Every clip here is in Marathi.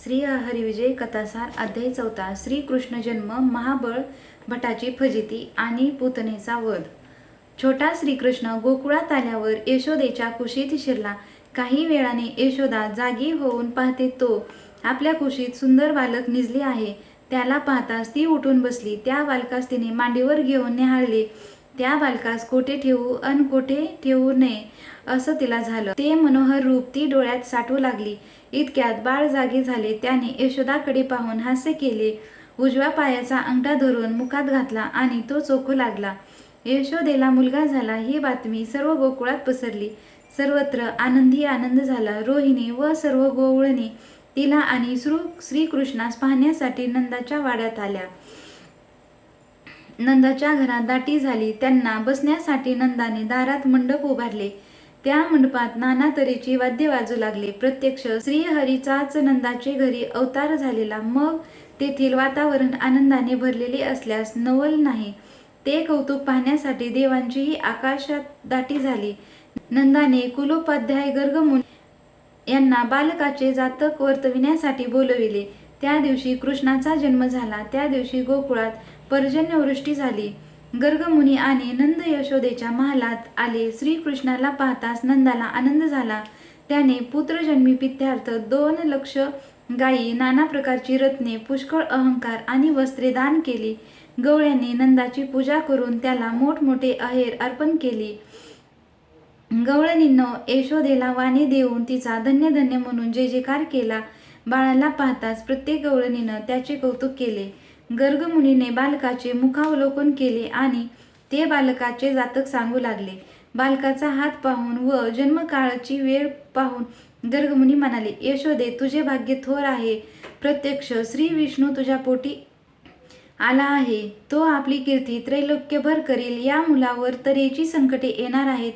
श्री हरिविजय कथासार अध्याय 4 श्रीकृष्ण जन्म, महाबळ भटाची फजिती आणि पुतनेचा वध। छोटा श्रीकृष्ण गोकुळात आल्यावर यशोदेच्या कुशीत शिरला। काही वेळाने यशोदा जागी होऊन पाहते तो आपल्या कुशीत सुंदर बालक निजले आहे। त्याला पाहताच ती उठून बसली। त्या बालकास तिने मांडीवर घेऊन निहाळले। त्या बालकास कोठे ठेवू अन कोठे ठेवू नये असं तिला झालं। ते मनोहर रूप ती डोळ्यात साठवू लागली। इतक्यात बाळ जागे झाले। त्याने यशोदाकडे पाहून हास्य केले, उजव्या पायाचा अंगठा धरून मुखात घातला आणि तो चोखू लागला। यशोदेला मुलगा झाला ही बातमी सर्व गोकुळात पसरली। सर्वत्र आनंदी आनंद झाला। रोहिणी व सर्व गोवळणी तिला आणि श्रीकृष्णास पाहण्यासाठी नंदाच्या वाड्यात आल्या। नंदाच्या घरात दाटी झाली। त्यांना बसण्यासाठी नंदाने दारात मंडप उभारले। त्या मंडपात नाना तऱ्हेची वाद्य वाजू लागले। प्रत्यक्ष श्रीहरीचाच नंदाचे घरी अवतार झालेला। मग तेथील वातावरण आनंदाने भरलेले असल्यास नवल नाही। ते कौतुक पाहण्यासाठी देवांचीही आकाशात दाटी झाली। नंदाने कुलोपाध्याय गर्गमुनी यांना बालकाचे जातक वर्तविण्यासाठी बोलविले। त्या दिवशी कृष्णाचा जन्म झाला। त्या दिवशी गोकुळात पर्जन्यवृष्टी झाली। गर्गमुनी आणि नंद यशोदेच्या महालात आले। श्रीकृष्णाला पाहताच नंदाला आनंद झाला। त्याने पुत्रजन्मीप्रीत्यर्थ 2 लक्ष गायी, नाना प्रकारची रत्ने, पुष्कळ अहंकार आणि वस्त्रे दान केली। गवळ्यांनी नंदाची पूजा करून त्याला मोठमोठे अहेर अर्पण केली। गवळणींनो यशोदेला वाणे देऊन तिचा धन्य धन्य म्हणून जय जयकार केला। बाळाला पाहताच प्रत्येक गवळणीनं त्याचे कौतुक केले। गर्गमुनीने बालकाचे मुखावलोकन केले आणि ते बालकाचे जातक सांगू लागले। बालकाचा हात पाहून व जन्मकाळची वेळ पाहून गर्गमुनी म्हणाले, यशोदे तुझे भाग्य थोर आहे। प्रत्यक्ष श्री विष्णू तुझ्या पोटी आला आहे। तो आपली कीर्ती त्रैलोक्यभर करील। या मुलावर तऱ्हेची संकटे येणार आहेत,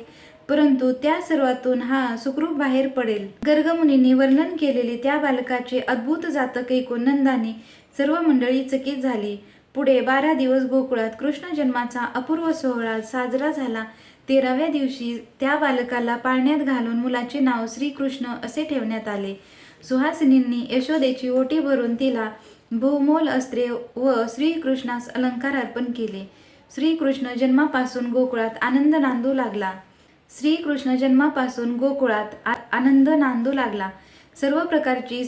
परंतु त्या सर्वातून हा सुखरूप बाहेर पडेल। गर्गमुनींनी वर्णन केलेले त्या बालकाचे अद्भुत जातक ऐकून नंदाने सर्व मंडळी चकित झाली। पुढे 12 दिवस गोकुळात कृष्ण जन्माचा अपूर्व सोहळा साजरा झाला। 13व्या दिवशी त्या बालकाला पाळण्यात घालून मुलाचे नाव श्रीकृष्ण असे ठेवण्यात आले। सुहासिनींनी यशोदेची ओटी भरून तिला बहुमोल अस्त्रे व श्रीकृष्णास अलंकार अर्पण केले। श्रीकृष्ण जन्मापासून गोकुळात आनंद नांदू लागला। श्रीकृष्ण जन्मापासून गोकुळात आनंद नांदू लागला। सर्व प्रकारची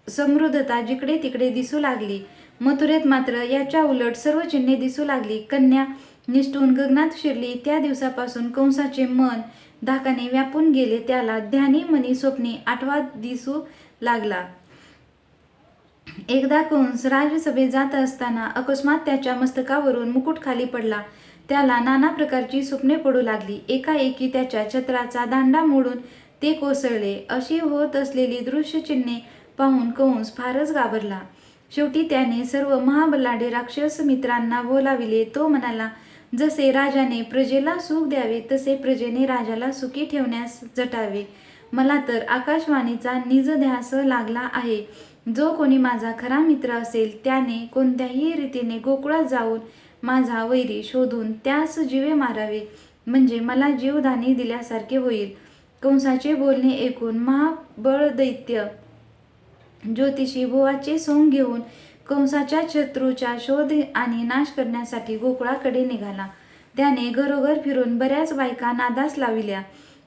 समृद्धता जिकडे तिकडे दिसू लागली। मथुरेत मात्र याच्या उलट सर्व चिन्हे दिसू लागली। कन्या निष्ठून गगनात शिरली। त्या दिवसापासून कंसाचे मन धाकाने व्यापून गेले। त्याला ध्यानी मनी स्वप्नी आठवा दिसू लागला। एकदा कंस राजसभेत जात असताना अकस्मात त्याच्या मस्तकावरून मुकुट खाली पडला। त्याला नाना प्रकारची स्वप्ने पडू लागली। एकाएकी त्याच्या छत्राचा दांडा मोडून ते कोसळले। अशी होत असलेली दृश्य चिन्हे पाहून कंस फारच घाबरला। शेवटी त्याने सर्व महाबलाढ्य राक्षस मित्रांना बोलाविले। तो म्हणाला, जसे राजाने प्रजेला सुख द्यावे तसे प्रजेने राजाला सुखी ठेवण्यास झटावे। मला तर आकाशवाणीचा निज ध्यास लागला आहे। जो कोणी माझा खरा मित्र असेल त्याने कोणत्याही रीतीने गोकुळात जाऊन माझा वैरी शोधून त्यास जीवे मारावे, म्हणजे मला जीवदानी दिल्यासारखे होईल। कंसाचे बोलणे ऐकून महाबळ दैत्य ज्योतिषी भुवाचे सोंग घेऊन कंसाच्या शत्रूचा शोध आणि नाश करण्यासाठी गोकुळाकडे निघाला। त्याने घरोघर फिरून बऱ्याच बायका नादास लाविल्या।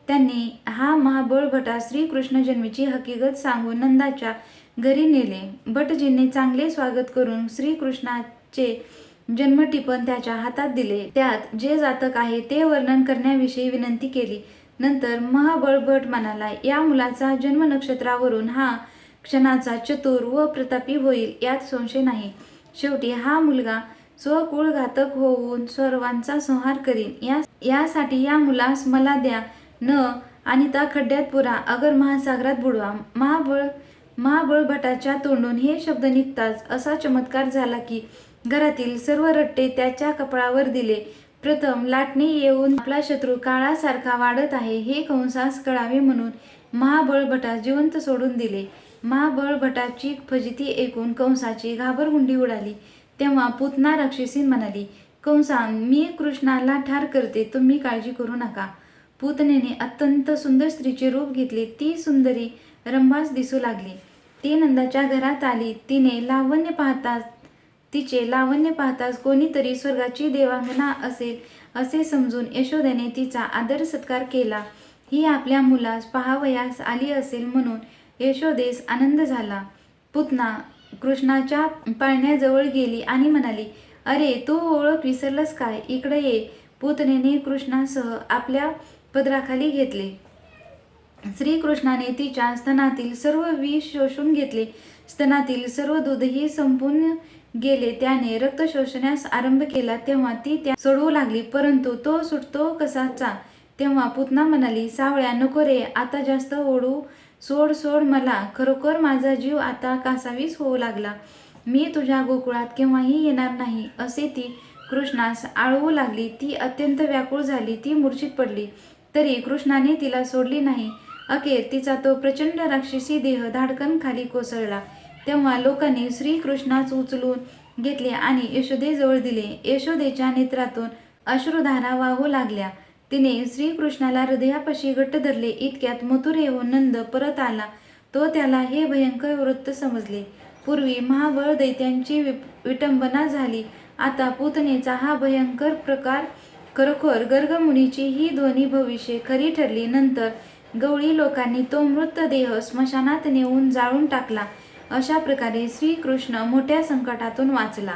त्यांनी हा महाबळ भटा श्रीकृष्ण जन्मीची हकीकत सांगून नंदाच्या घरी नेले। भटजींनी चांगले स्वागत करून श्रीकृष्णाचे जन्मटिपण त्याच्या हातात दिले। त्यात जे जातक आहे ते वर्णन करण्याविषयी विनंती केली। नंतर महाबळ भट म्हणाला, या मुलाचा जन्म नक्षत्रावरून हा क्षणाचा चतुर व प्रतापी होईल यात संशय नाही। शेवटी हा मुलगा स्वकुळघातक होऊन सर्वांचा संहार करीन। यासाठी या मुलास मला द्या, न आणिता खड्ड्यात पुरा, अगर महासागरात बुडवा। महाबळ भटाच्या तोंडून हे शब्द निघताच असा चमत्कार झाला की घरातील सर्व रट्टे त्याच्या कपाळावर दिले। प्रथम लाटणे येऊन आपला शत्रू काळासारखा वाढत आहे हे कंसास कळावे म्हणून महाबळ भटास जिवंत सोडून दिले। महाबळ भटाची फजिती ऐकून कंसाची घाबरगुंडी उडाली। तेव्हा पूतना राक्षसी म्हणाली, कंसा मी कृष्णाला ठार करते, तुम्ही काळजी करू नका। पूतनेने अत्यंत सुंदर स्त्रीचे रूप घेतले। ती सुंदरी रंभास दिसू लागली। ती नंदाच्या घरात आली. तिचे लावण्य पाहताच कोणीतरी स्वर्गाची देवांगना असेल असे समजून यशोदेने तिचा आदर सत्कार केला. ही आपल्या मुलास पाहावयास आली असेल म्हणून यशोदेस आनंद झाला. पुतना कृष्णाच्या पाळण्याजवळ गेली आणि म्हणाली, "अरे, तू ओळख विसरलंस काय? इकडे ये." पुतनेने कृष्णासह आपल्या पदराखाली घेतले. श्रीकृष्णाने तिच्या स्तनातील सर्व विष शोषून घेतले. स्तनातील सर्व दूधही संपून गेले. त्याने रक्त शोषण्यास आरंभ केला तेव्हा ती त्या सोडवू लागली, परंतु तो सुटतो कसाचा? तेव्हा पुतना म्हणाली, "सावळ्या, नको रे, आता जास्त ओढू सोड सोड मला. खरोखर माझा जीव आता कासावीस होऊ लागला. मी तुझ्या गोकुळात केव्हाही येणार नाही." असे ती कृष्णास आळवू लागली. ती अत्यंत व्याकुळ झाली. ती मूर्छित पडली. तरी कृष्णाने तिला सोडली नाही. अखेर तिचा तो प्रचंड राक्षसी देह धाडकन खाली कोसळला. तेव्हा लोकांनी श्रीकृष्णास उचलून घेतले आणि यशोदेजवळ दिले. यशोदेच्या नेत्रातून अश्रुधारा वाहू लागल्या. तिने श्रीकृष्णाला हृदयापाशी घट्ट धरले. इतक्यात मथुर येऊन नंद परत आला. तो त्याला हे भयंकर वृत्त समजले. पूर्वी महाबळ दैत्यांची विटंबना झाली. आता पुतनेचा हा भयंकर प्रकार खरोखर गर्गमुनीची ही दोन्ही भविष्ये खरी ठरली. नंतर गवळी लोकांनी तो मृतदेह स्मशानात नेऊन जाळून टाकला. अशा प्रकारे श्रीकृष्ण मोठ्या संकटातून वाचला.